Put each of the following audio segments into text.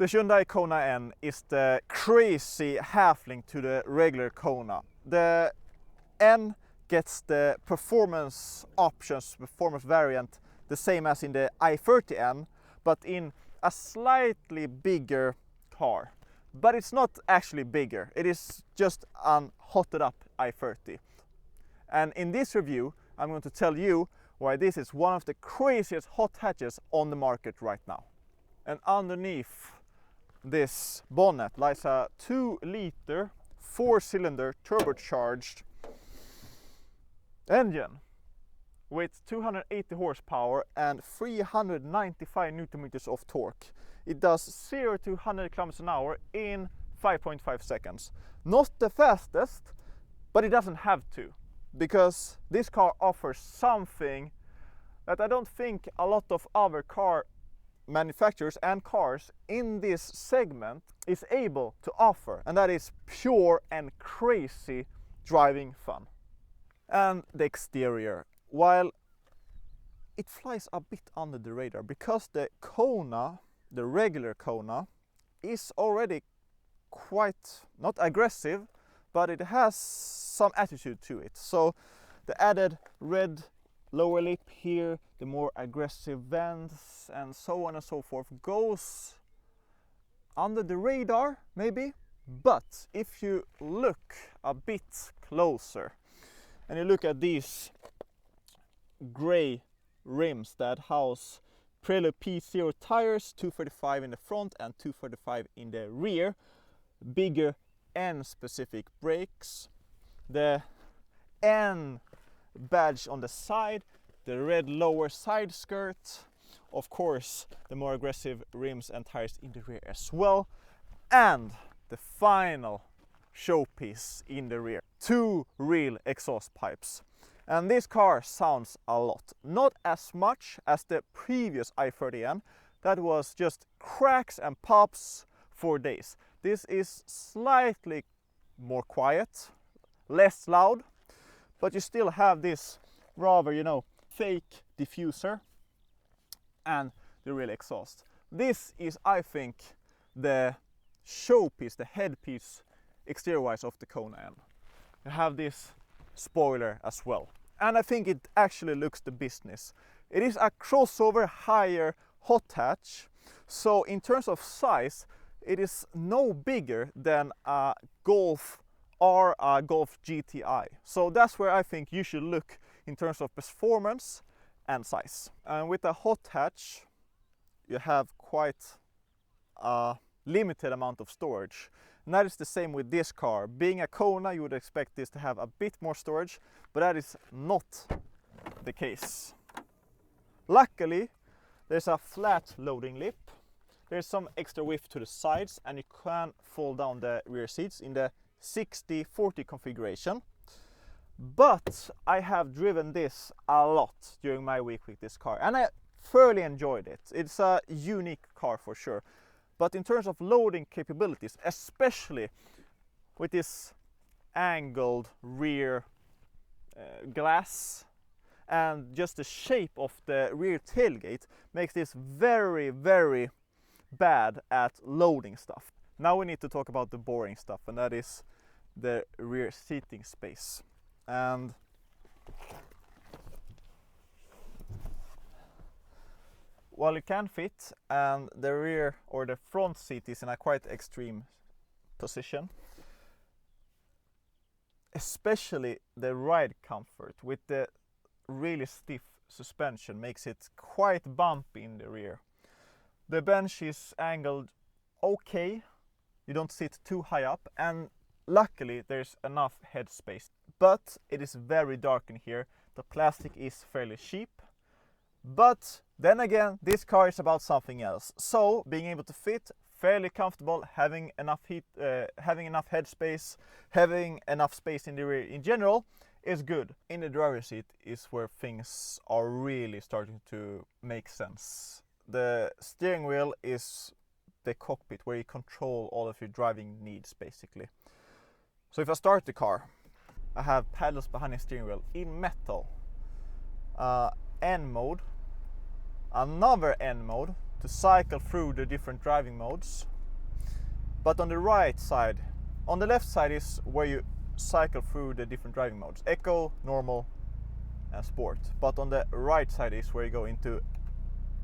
The Hyundai Kona N is the crazy halfling to the regular Kona. The N gets the performance options, performance variant, the same as in the i30N, but in a slightly bigger car. But it's not actually bigger, it is just an hotted up i30. And in this review, I'm going to tell you why this is one of the craziest hot hatches on the market right now. And underneath this bonnet lies a 2-liter, 4-cylinder turbocharged engine with 280 horsepower and 395 newton meters of torque. It does 0 to 100 kilometers an hour in 5.5 seconds. Not the fastest, but it doesn't have to, because this car offers something that I don't think a lot of other car manufacturers and cars in this segment is able to offer, and that is pure and crazy driving fun. And the exterior, while it flies a bit under the radar because the Kona, the regular Kona, is already quite not aggressive, but it has some attitude to it. So the added red lower lip here, the more aggressive vents and so on and so forth goes under the radar maybe, but if you look a bit closer and you look at these gray rims that house Pirelli P0 tires, 235 in the front and 235 in the rear, bigger N specific brakes, the N badge on the side, the red lower side skirt, of course the more aggressive rims and tires in the rear as well, and the final showpiece in the rear, 2 real exhaust pipes. And this car sounds a lot, not as much as the previous i30N that was just cracks and pops for days. This is slightly more quiet, less loud, but you still have this rather, fake diffuser and the real exhaust. This is, I think, the showpiece, the headpiece exterior-wise of the Kona N. You have this spoiler as well, and I think it actually looks the business. It is a crossover higher hot hatch, so in terms of size it is no bigger than a Golf or a Golf GTI. So that's where I think you should look in terms of performance and size. And with a hot hatch you have quite a limited amount of storage. And that is the same with this car. Being a Kona, you would expect this to have a bit more storage, but that is not the case. Luckily, there's a flat loading lip. There's some extra width to the sides, and you can fold down the rear seats in the 60/40 configuration. But I have driven this a lot during my week with this car, and I thoroughly enjoyed it. It's a unique car for sure. But in terms of loading capabilities, especially with this angled rear glass and just the shape of the rear tailgate, makes this very, very bad at loading stuff. Now we need to talk about the boring stuff, and that is the rear seating space. And while it can fit, and the rear or the front seat is in a quite extreme position, especially the ride comfort with the really stiff suspension makes it quite bumpy in the rear. The bench is angled okay, you don't sit too high up, and luckily there's enough headspace. But it is very dark in here, the plastic is fairly cheap. But then again, this car is about something else. So being able to fit, fairly comfortable, having enough heat, having enough headspace, having enough space in the rear in general is good. In the driver's seat is where things are really starting to make sense. The steering wheel is the cockpit where you control all of your driving needs basically. So if I start the car, I have paddles behind the steering wheel in metal, N mode, another N mode to cycle through the different driving modes, But on the right side, on the left side is where you cycle through the different driving modes: Eco, Normal and Sport. But on the right side is where you go into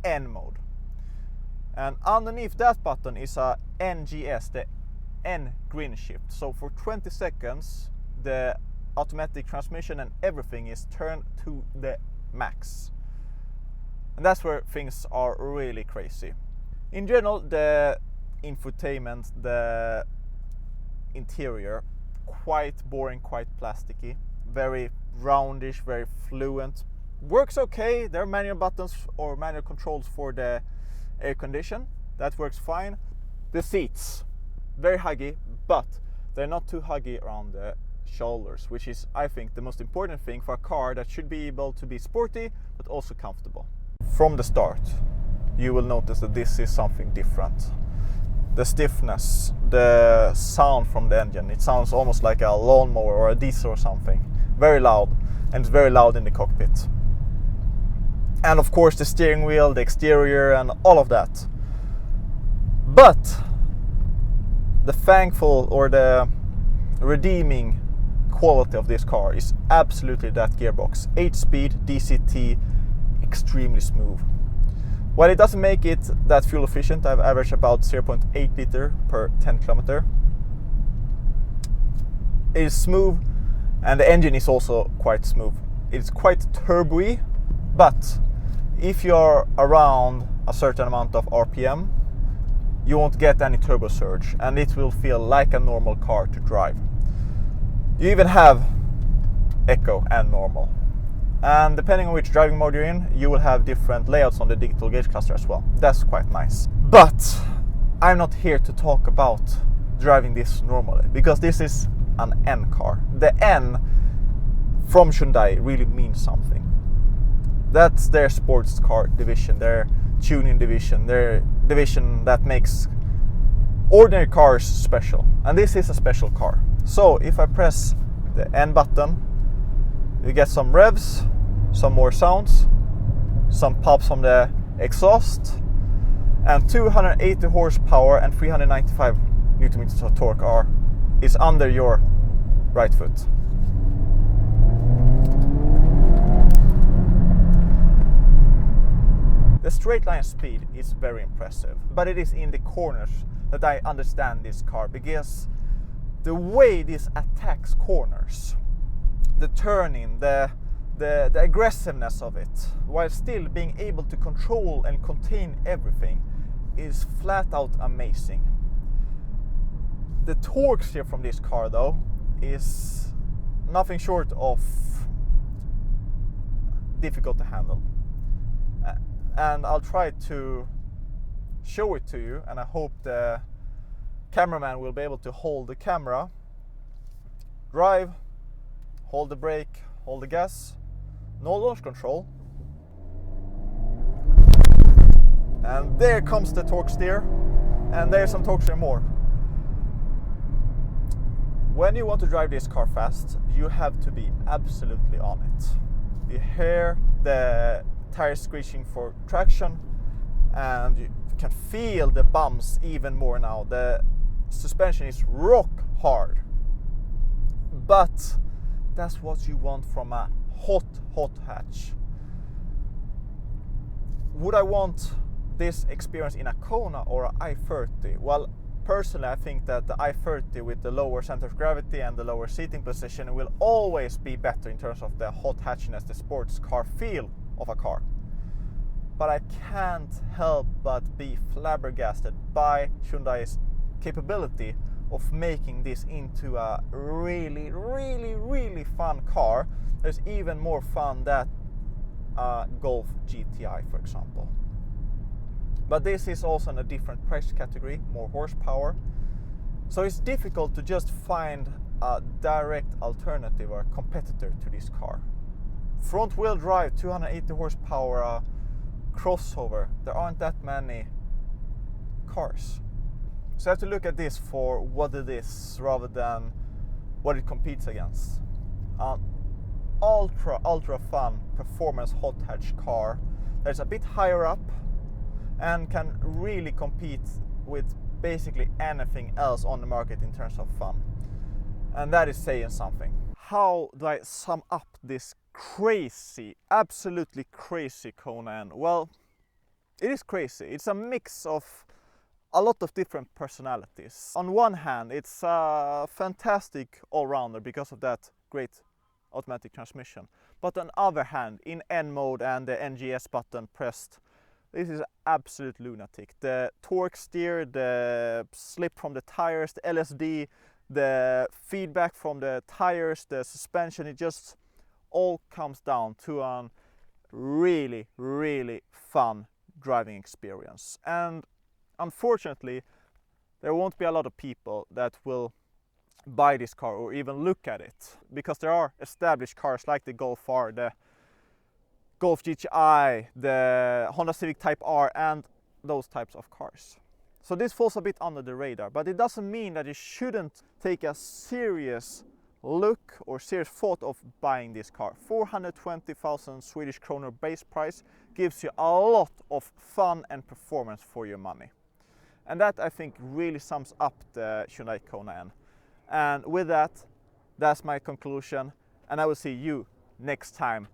N mode. And underneath that button is a NGS, the N green shift. So for 20 seconds the automatic transmission and everything is turned to the max. And that's where things are really crazy. In general, the infotainment, the interior, quite boring, quite plasticky, very roundish, very fluent. Works okay. There are manual buttons or manual controls for the air condition. That works fine. The seats, very huggy, but they're not too huggy around the shoulders, which is, I think, the most important thing for a car that should be able to be sporty but also comfortable. From the start, you will notice that this is something different. The stiffness, the sound from the engine, it sounds almost like a lawnmower or a diesel or something. Very loud, and it's very loud in the cockpit. And of course the steering wheel, the exterior and all of that. But the thankful or the redeeming quality of this car is absolutely that gearbox. 8-speed DCT, extremely smooth. While it doesn't make it that fuel efficient, I've averaged about 0.8 liter per 10 kilometer. It is smooth, and the engine is also quite smooth. It's quite turbo-y, but if you're around a certain amount of RPM, you won't get any turbo surge, and it will feel like a normal car to drive. You even have Eco and Normal. And depending on which driving mode you're in, you will have different layouts on the digital gauge cluster as well. That's quite nice. But I'm not here to talk about driving this normally, because this is an N car. The N from Hyundai really means something. That's their sports car division, their tuning division, their division that makes ordinary cars special. And this is a special car. So if I press the N button, you get some revs, some more sounds, some pops from the exhaust, and 280 horsepower and 395 Newton meters of torque is under your right foot. The straight line speed is very impressive, but it is in the corners that I understand this car, because the way this attacks corners, the turning, the aggressiveness of it, while still being able to control and contain everything, is flat out amazing. The torque here from this car though is nothing short of difficult to handle. And I'll try to show it to you, and I hope the cameraman will be able to hold the camera, drive, hold the brake, hold the gas, no launch control. And there comes the torque steer, and there's some torque steer more. When you want to drive this car fast, you have to be absolutely on it. You hear the tires screeching for traction, and you can feel the bumps even more now. The suspension is rock hard. But that's what you want from a hot hatch. Would I want this experience in a Kona or an i30? Well, personally I think that the i30 with the lower center of gravity and the lower seating position will always be better in terms of the hot hatchiness, the sports car feel of a car. But I can't help but be flabbergasted by Hyundai's capability of making this into a really, really, really fun car. There's even more fun than a Golf GTI, for example. But this is also in a different price category, more horsepower. So it's difficult to just find a direct alternative or competitor to this car. Front wheel drive, 280 horsepower crossover. There aren't that many cars. So I have to look at this for what it is rather than what it competes against. Ultra fun performance hot hatch car that's a bit higher up and can really compete with basically anything else on the market in terms of fun. And that is saying something. How do I sum up this crazy, absolutely crazy Kona N? Well, it is crazy. It's a mix of a lot of different personalities. On one hand, it's a fantastic all-rounder because of that great automatic transmission. But on the other hand, in N mode and the NGS button pressed, this is absolute lunatic. The torque steer, the slip from the tires, the LSD, the feedback from the tires, the suspension, it just all comes down to a really, really fun driving experience. And unfortunately, there won't be a lot of people that will buy this car or even look at it, because there are established cars like the Golf R, the Golf GTI, the Honda Civic Type R, and those types of cars. So this falls a bit under the radar, but it doesn't mean that you shouldn't take a serious look or serious thought of buying this car. 420,000 Swedish kronor base price gives you a lot of fun and performance for your money. And that, I think, really sums up the Hyundai Kona N. And with that, that's my conclusion, and I will see you next time